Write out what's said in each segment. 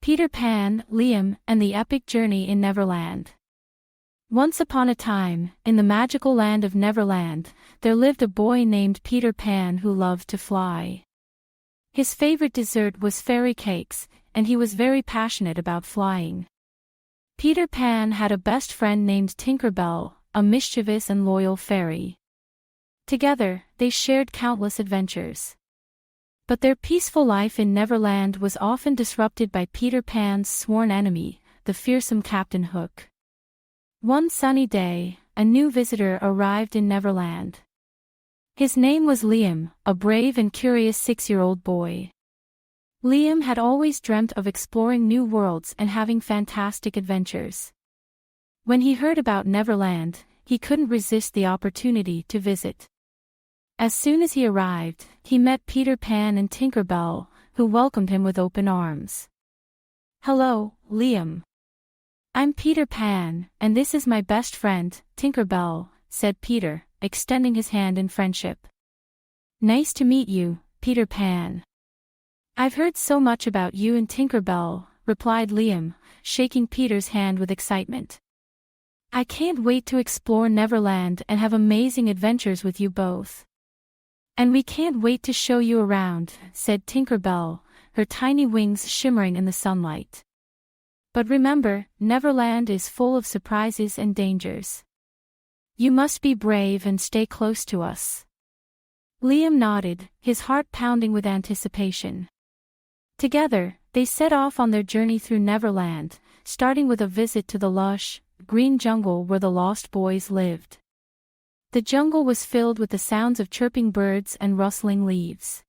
Peter Pan, Liam, and the Epic Journey in Neverland. Once upon a time, in the magical land of Neverland, there lived a boy named Peter Pan who loved to fly. His favorite dessert was fairy cakes, and he was very passionate about flying. Peter Pan had a best friend named Tinker Bell, a mischievous and loyal fairy. Together, they shared countless adventures. But their peaceful life in Neverland was often disrupted by Peter Pan's sworn enemy, the fearsome Captain Hook. One sunny day, a new visitor arrived in Neverland. His name was Liam, a brave and curious 6-year-old boy. Liam had always dreamt of exploring new worlds and having fantastic adventures. When he heard about Neverland, he couldn't resist the opportunity to visit. As soon as he arrived, he met Peter Pan and Tinker Bell, who welcomed him with open arms. "Hello, Liam. I'm Peter Pan, and this is my best friend, Tinker Bell," said Peter, extending his hand in friendship. "Nice to meet you, Peter Pan." "I've heard so much about you and Tinker Bell," replied Liam, shaking Peter's hand with excitement. "I can't wait to explore Neverland and have amazing adventures with you both." "And we can't wait to show you around," said Tinker Bell, her tiny wings shimmering in the sunlight. "But remember, Neverland is full of surprises and dangers. You must be brave and stay close to us." Liam nodded, his heart pounding with anticipation. Together, they set off on their journey through Neverland, starting with a visit to the lush, green jungle where the Lost Boys lived. The jungle was filled with the sounds of chirping birds and rustling leaves.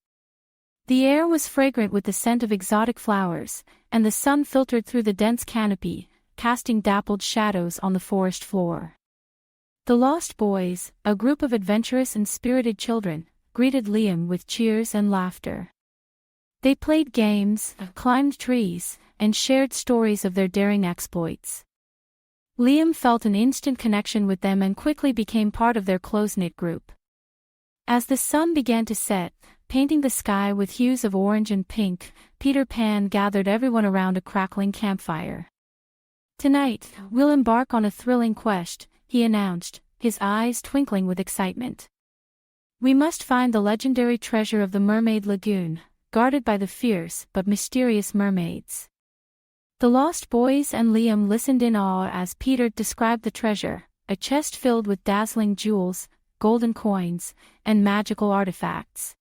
The air was fragrant with the scent of exotic flowers, and the sun filtered through the dense canopy, casting dappled shadows on the forest floor. The Lost Boys, a group of adventurous and spirited children, greeted Liam with cheers and laughter. They played games, climbed trees, and shared stories of their daring exploits. Liam felt an instant connection with them and quickly became part of their close-knit group. As the sun began to set, painting the sky with hues of orange and pink, Peter Pan gathered everyone around a crackling campfire. "Tonight, we'll embark on a thrilling quest," he announced, his eyes twinkling with excitement. "We must find the legendary treasure of the Mermaid Lagoon, guarded by the fierce but mysterious mermaids." The Lost Boys and Liam listened in awe as Peter described the treasure, a chest filled with dazzling jewels, golden coins, and magical artifacts.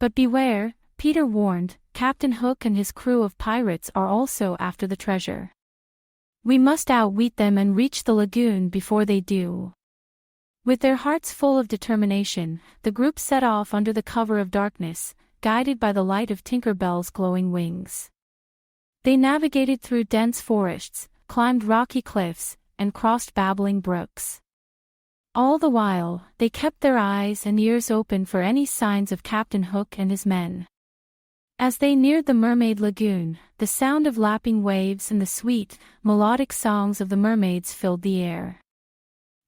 "But beware," Peter warned, "Captain Hook and his crew of pirates are also after the treasure. We must outwit them and reach the lagoon before they do." With their hearts full of determination, the group set off under the cover of darkness, guided by the light of Tinker Bell's glowing wings. They navigated through dense forests, climbed rocky cliffs, and crossed babbling brooks. All the while, they kept their eyes and ears open for any signs of Captain Hook and his men. As they neared the Mermaid Lagoon, the sound of lapping waves and the sweet, melodic songs of the mermaids filled the air.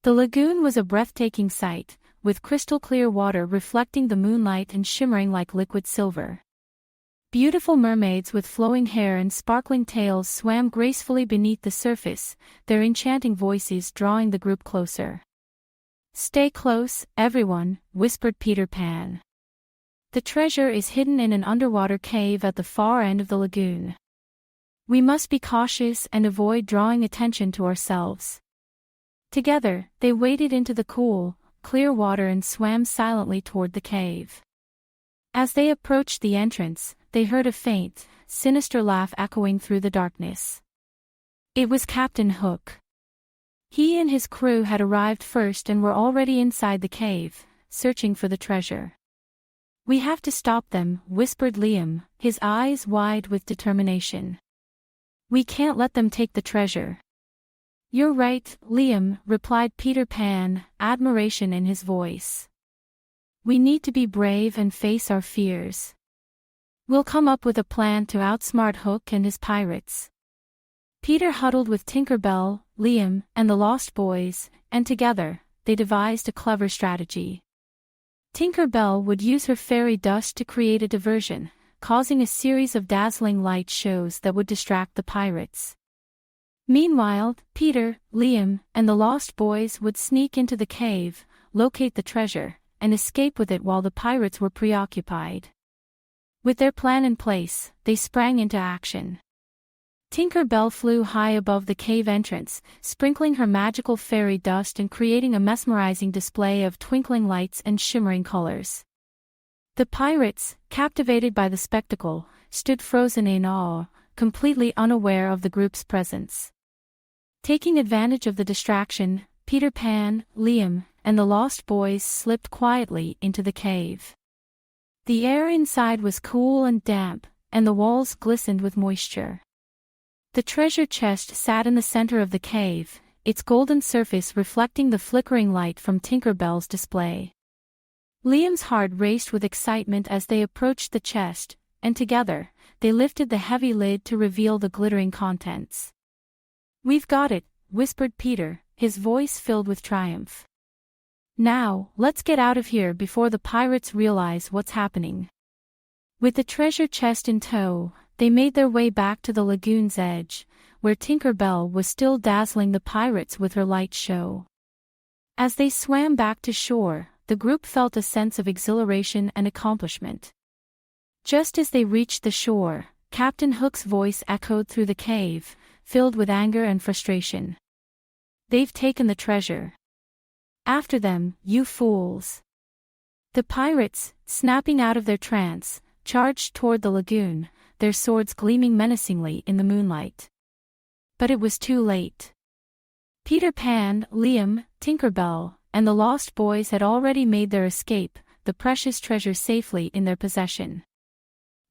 The lagoon was a breathtaking sight, with crystal-clear water reflecting the moonlight and shimmering like liquid silver. Beautiful mermaids with flowing hair and sparkling tails swam gracefully beneath the surface, their enchanting voices drawing the group closer. "Stay close, everyone," whispered Peter Pan. "The treasure is hidden in an underwater cave at the far end of the lagoon. We must be cautious and avoid drawing attention to ourselves." Together, they waded into the cool, clear water and swam silently toward the cave. As they approached the entrance, they heard a faint, sinister laugh echoing through the darkness. It was Captain Hook. He and his crew had arrived first and were already inside the cave, searching for the treasure. "We have to stop them," whispered Liam, his eyes wide with determination. "We can't let them take the treasure." "You're right, Liam," replied Peter Pan, admiration in his voice. "We need to be brave and face our fears. We'll come up with a plan to outsmart Hook and his pirates." Peter huddled with Tinker Bell, Liam, and the Lost Boys, and together, they devised a clever strategy. Tinker Bell would use her fairy dust to create a diversion, causing a series of dazzling light shows that would distract the pirates. Meanwhile, Peter, Liam, and the Lost Boys would sneak into the cave, locate the treasure, and escape with it while the pirates were preoccupied. With their plan in place, they sprang into action. Tinker Bell flew high above the cave entrance, sprinkling her magical fairy dust and creating a mesmerizing display of twinkling lights and shimmering colors. The pirates, captivated by the spectacle, stood frozen in awe, completely unaware of the group's presence. Taking advantage of the distraction, Peter Pan, Liam, and the Lost Boys slipped quietly into the cave. The air inside was cool and damp, and the walls glistened with moisture. The treasure chest sat in the center of the cave, its golden surface reflecting the flickering light from Tinker Bell's display. Liam's heart raced with excitement as they approached the chest, and together, they lifted the heavy lid to reveal the glittering contents. "We've got it," whispered Peter, his voice filled with triumph. "Now, let's get out of here before the pirates realize what's happening." With the treasure chest in tow, they made their way back to the lagoon's edge, where Tinker Bell was still dazzling the pirates with her light show. As they swam back to shore, the group felt a sense of exhilaration and accomplishment. Just as they reached the shore, Captain Hook's voice echoed through the cave, filled with anger and frustration. "They've taken the treasure. After them, you fools." The pirates, snapping out of their trance, charged toward the lagoon, their swords gleaming menacingly in the moonlight. But it was too late. Peter Pan, Liam, Tinker Bell, and the Lost Boys had already made their escape, the precious treasure safely in their possession.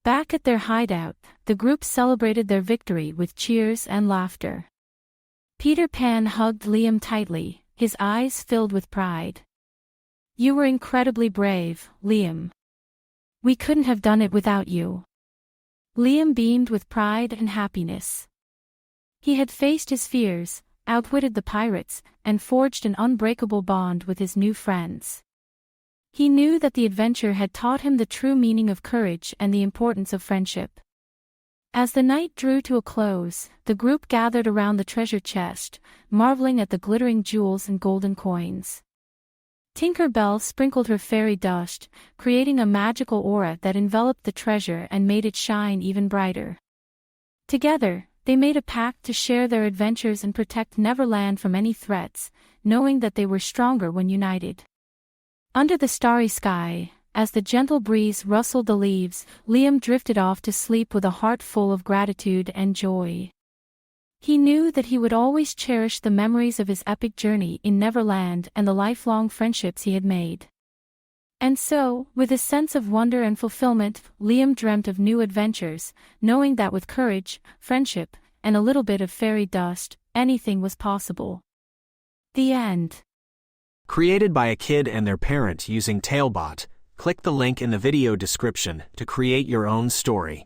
Back at their hideout, the group celebrated their victory with cheers and laughter. Peter Pan hugged Liam tightly, his eyes filled with pride. "You were incredibly brave, Liam. We couldn't have done it without you." Liam beamed with pride and happiness. He had faced his fears, outwitted the pirates, and forged an unbreakable bond with his new friends. He knew that the adventure had taught him the true meaning of courage and the importance of friendship. As the night drew to a close, the group gathered around the treasure chest, marveling at the glittering jewels and golden coins. Tinker Bell sprinkled her fairy dust, creating a magical aura that enveloped the treasure and made it shine even brighter. Together, they made a pact to share their adventures and protect Neverland from any threats, knowing that they were stronger when united. Under the starry sky, as the gentle breeze rustled the leaves, Liam drifted off to sleep with a heart full of gratitude and joy. He knew that he would always cherish the memories of his epic journey in Neverland and the lifelong friendships he had made. And so, with a sense of wonder and fulfillment, Liam dreamt of new adventures, knowing that with courage, friendship, and a little bit of fairy dust, anything was possible. The end. Created by a kid and their parent using Talebot, click the link in the video description to create your own story.